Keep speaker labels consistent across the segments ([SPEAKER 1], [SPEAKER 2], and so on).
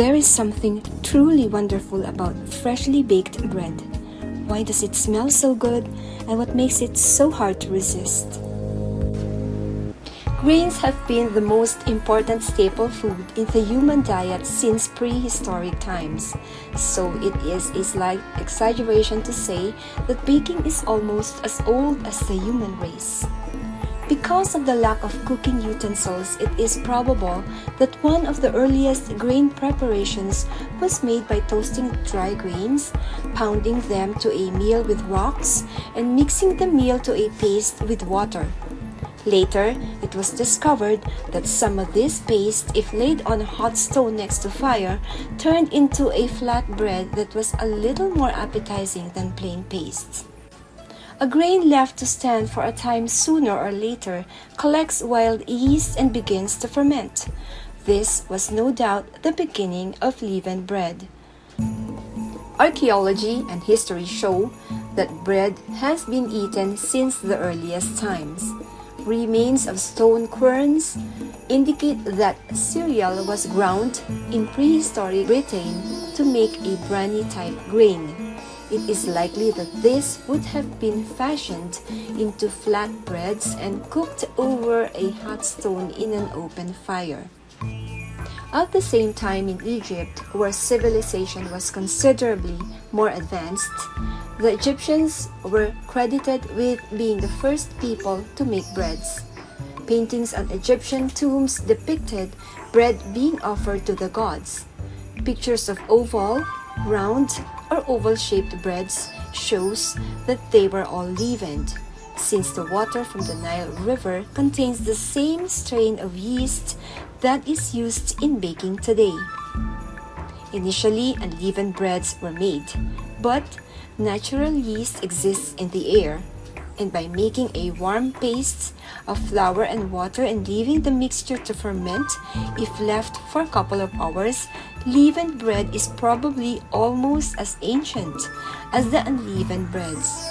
[SPEAKER 1] There is something truly wonderful about freshly baked bread. Why does it smell so good, and what makes it so hard to resist? Grains have been the most important staple food in the human diet since prehistoric times, so it is a slight exaggeration to say that baking is almost as old as the human race. Because of the lack of cooking utensils, it is probable that one of the earliest grain preparations was made by toasting dry grains, pounding them to a meal with rocks, and mixing the meal to a paste with water. Later, it was discovered that some of this paste, if laid on a hot stone next to fire, turned into a flat bread that was a little more appetizing than plain paste. A grain left to stand for a time sooner or later collects wild yeast and begins to ferment. This was no doubt the beginning of leavened bread. Archaeology and history show that bread has been eaten since the earliest times. Remains of stone querns indicate that cereal was ground in prehistoric Britain to make a bran-type grain. It is likely that this would have been fashioned into flat breads and cooked over a hot stone in an open fire. At the same time in Egypt, where civilization was considerably more advanced, the Egyptians were credited with being the first people to make breads. Paintings on Egyptian tombs depicted bread being offered to the gods. Pictures of oval, round, or oval-shaped breads shows that they were all leavened, since the water from the Nile River contains the same strain of yeast that is used in baking today. Initially, unleavened breads were made, but natural yeast exists in the air, and by making a warm paste of flour and water and leaving the mixture to ferment, if left for a couple of hours, leavened bread is probably almost as ancient as the unleavened breads.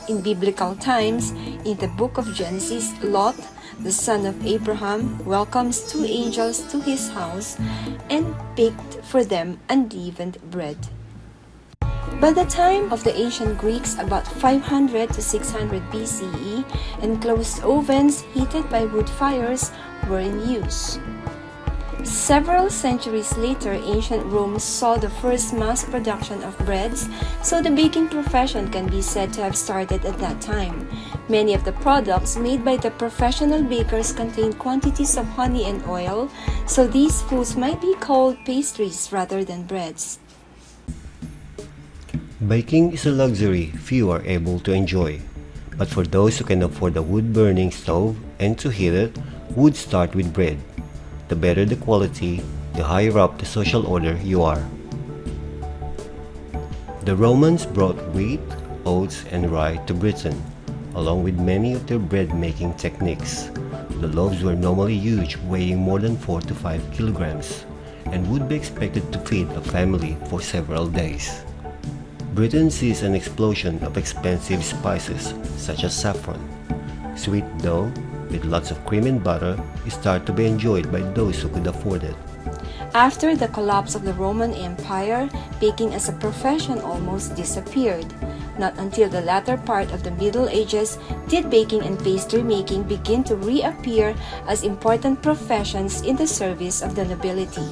[SPEAKER 1] In biblical times, in the book of Genesis, Lot, the son of Abraham, welcomes two angels to his house and baked for them unleavened bread. By the time of the ancient Greeks, about 500 to 600 BCE, enclosed ovens heated by wood fires were in use. Several centuries later, ancient Rome saw the first mass production of breads, so the baking profession can be said to have started at that time. Many of the products made by the professional bakers contain quantities of honey and oil, so these foods might be called pastries rather than breads.
[SPEAKER 2] Baking is a luxury few are able to enjoy, but for those who can afford a wood-burning stove and to heat it, would start with bread. The better the quality, the higher up the social order you are. The Romans brought wheat, oats, and rye to Britain, along with many of their bread-making techniques. The loaves were normally huge, weighing more than 4 to 5 kilograms, and would be expected to feed a family for several days. Britain sees an explosion of expensive spices such as saffron. Sweet dough with lots of cream and butter started to be enjoyed by those who could afford it.
[SPEAKER 1] After the collapse of the Roman Empire, baking as a profession almost disappeared. Not until the latter part of the Middle Ages did baking and pastry making begin to reappear as important professions in the service of the nobility.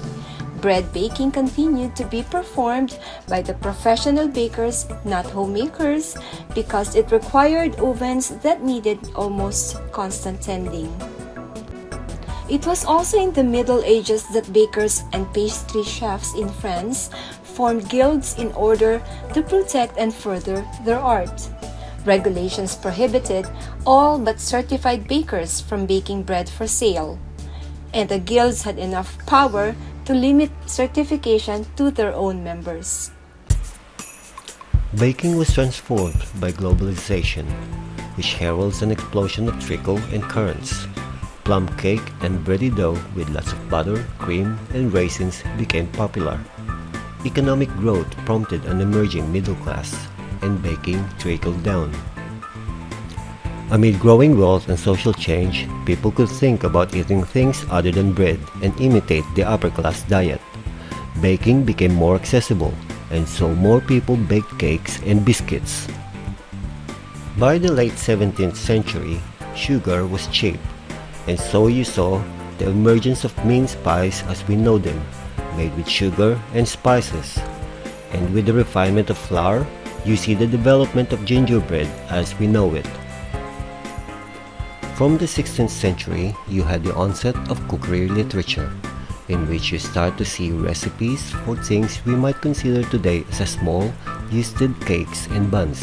[SPEAKER 1] Bread baking continued to be performed by the professional bakers, not homemakers, because it required ovens that needed almost constant tending. It was also in the Middle Ages that bakers and pastry chefs in France formed guilds in order to protect and further their art. Regulations prohibited all but certified bakers from baking bread for sale, and the guilds had enough power to limit certification to their own members.
[SPEAKER 2] Baking was transformed by globalization, which heralds an explosion of treacle and currants. Plum cake and bready dough with lots of butter, cream, and raisins became popular. Economic growth prompted an emerging middle class, and baking trickled down. Amid growing wealth and social change, people could think about eating things other than bread and imitate the upper-class diet. baking became more accessible, and so more people baked cakes and biscuits. By the late 17th century, sugar was cheap, and so you saw the emergence of mince pies as we know them, made with sugar and spices. And with the refinement of flour, you see the development of gingerbread as we know it. From the 16th century, you had the onset of cookery literature, in which you start to see recipes for things we might consider today as small, yeasted cakes and buns.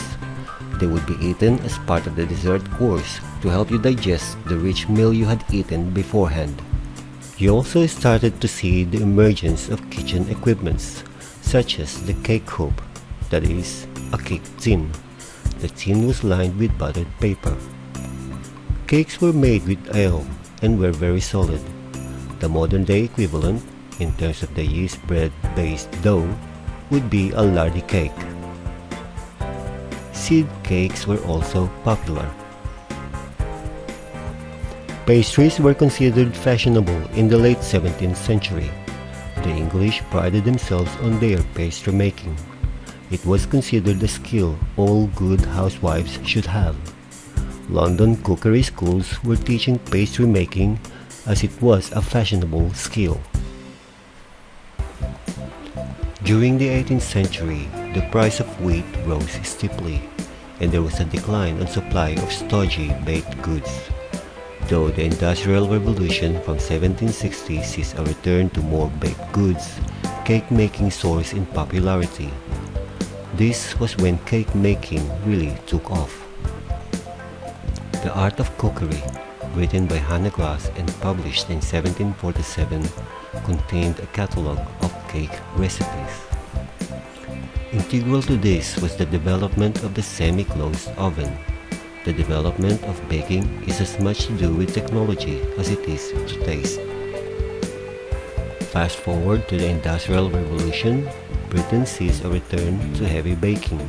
[SPEAKER 2] They would be eaten as part of the dessert course to help you digest the rich meal you had eaten beforehand. You also started to see the emergence of kitchen equipments, such as the cake hoop, that is, a cake tin. The tin was lined with buttered paper. Cakes were made with ale and were very solid. The modern-day equivalent, in terms of the yeast bread-based dough, would be a lardy cake. Seed cakes were also popular. Pastries were considered fashionable in the late 17th century. The English prided themselves on their pastry making. It was considered a skill all good housewives should have. London cookery schools were teaching pastry making as it was a fashionable skill. During the 18th century, the price of wheat rose steeply, and there was a decline on supply of stodgy baked goods. Though the Industrial Revolution from 1760 sees a return to more baked goods, cake making soars in popularity. This was when cake making really took off. The Art of Cookery, written by Hannah Glass and published in 1747, contained a catalogue of cake recipes. Integral to this was the development of the semi-closed oven. The development of baking is as much to do with technology as it is to taste. Fast forward to the Industrial Revolution, Britain sees a return to heavy baking,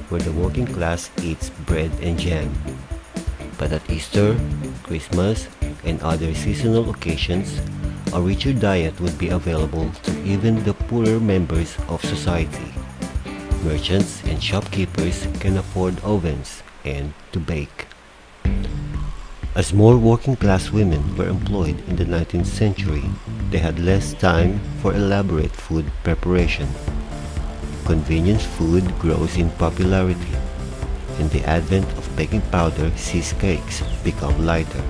[SPEAKER 2] where the working class eats bread and jam. But at Easter, Christmas, and other seasonal occasions, a richer diet would be available to even the poorer members of society. Merchants and shopkeepers can afford ovens and to bake. As more working-class women were employed in the 19th century, they had less time for elaborate food preparation. Convenience food grows in popularity, and the advent of baking powder sees cakes become lighter.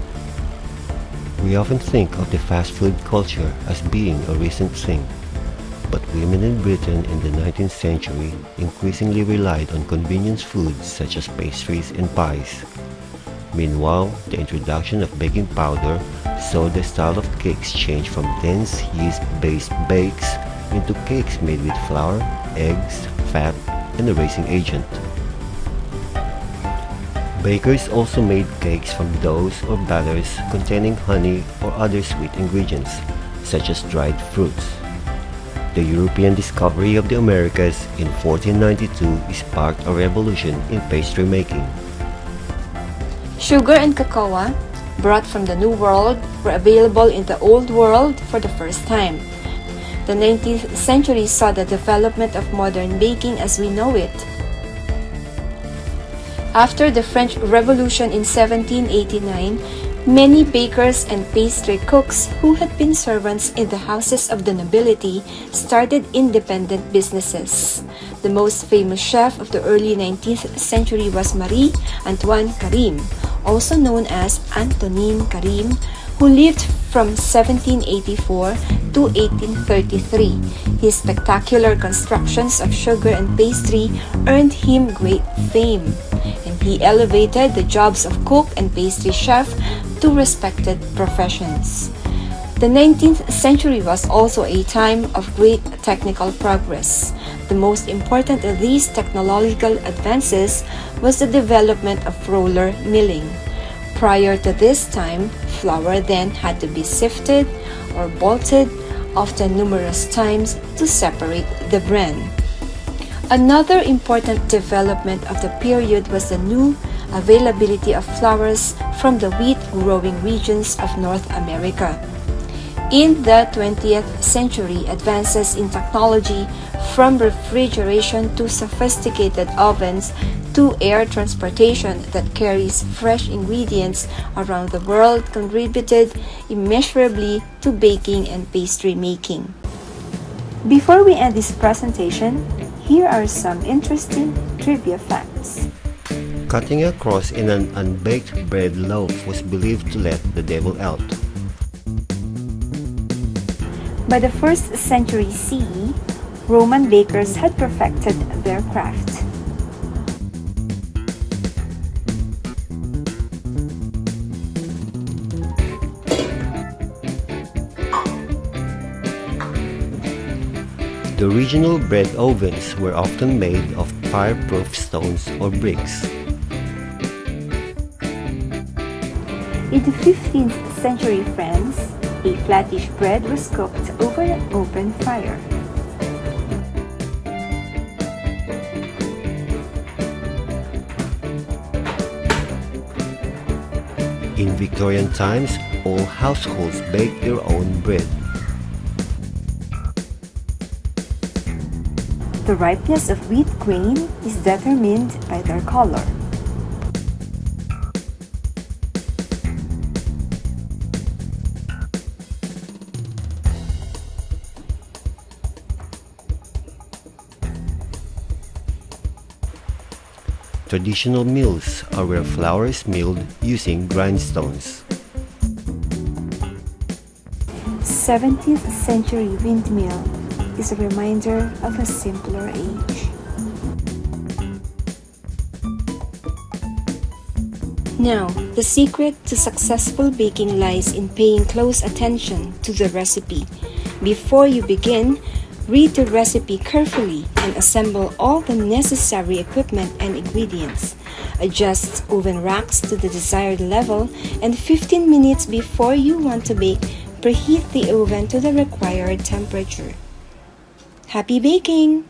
[SPEAKER 2] We often think of the fast food culture as being a recent thing, but women in Britain in the 19th century increasingly relied on convenience foods such as pastries and pies. Meanwhile, the introduction of baking powder saw the style of cakes change from dense yeast-based bakes into cakes made with flour, eggs, fat, and a raising agent. Bakers also made cakes from doughs or batters containing honey or other sweet ingredients, such as dried fruits. The European discovery of the Americas in 1492 sparked a revolution in pastry making.
[SPEAKER 1] Sugar and cocoa, brought from the New World, were available in the Old World for the first time. The 19th century saw the development of modern baking as we know it. After the French Revolution in 1789, many bakers and pastry cooks who had been servants in the houses of the nobility started independent businesses. The most famous chef of the early 19th century was Marie Antoine Carême, also known as Antonin Carême, who lived from 1784 to 1833. His spectacular constructions of sugar and pastry earned him great fame, and he elevated the jobs of cook and pastry chef to respected professions. The 19th century was also a time of great technical progress. The most important of these technological advances was the development of roller milling. Prior to this time, flour then had to be sifted or bolted, often numerous times, to separate the bran. Another important development of the period was the new availability of flours from the wheat-growing regions of North America. In the 20th century, advances in technology from refrigeration to sophisticated ovens to air transportation that carries fresh ingredients around the world contributed immeasurably to baking and pastry making. Before we end this presentation, here are some interesting trivia facts.
[SPEAKER 2] Cutting a cross in an unbaked bread loaf was believed to let the devil out.
[SPEAKER 1] By the 1st century CE, Roman bakers had perfected their craft.
[SPEAKER 2] The original bread ovens were often made of fireproof stones or bricks.
[SPEAKER 1] In the 15th century France, a flattish bread was cooked over an open fire.
[SPEAKER 2] In Victorian times, all households baked their own bread.
[SPEAKER 1] The ripeness of wheat grain is determined by their color.
[SPEAKER 2] Traditional mills are where flour is milled using grindstones.
[SPEAKER 1] 17th century windmill is a reminder of a simpler age. Now, the secret to successful baking lies in paying close attention to the recipe. Before you begin, read the recipe carefully and assemble all the necessary equipment and ingredients. Adjust oven racks to the desired level, and 15 minutes before you want to bake, preheat the oven to the required temperature. Happy baking!